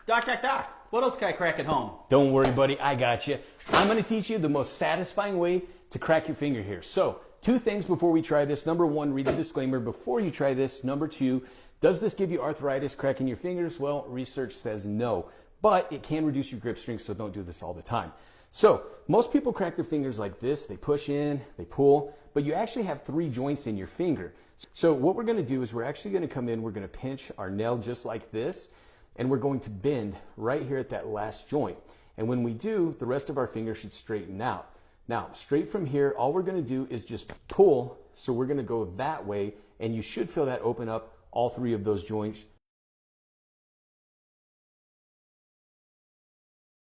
Doc, what else can I crack at home? Don't worry, buddy, I got you. I'm going to teach you the most satisfying way to crack your finger here. So, 2 things before we try this. Number 1, read the disclaimer before you try this. Number 2, does this give you arthritis cracking your fingers? Well, research says no, but it can reduce your grip strength, so don't do this all the time. So, most people crack their fingers like this. They push in, they pull, but you actually have 3 joints in your finger. So what we're going to do is we're actually going to come in, we're going to pinch our nail just like this, and we're going to bend right here at that last joint. And when we do, the rest of our finger should straighten out. Now, straight from here, all we're going to do is just pull. So we're going to go that way, and you should feel that open up all 3 of those joints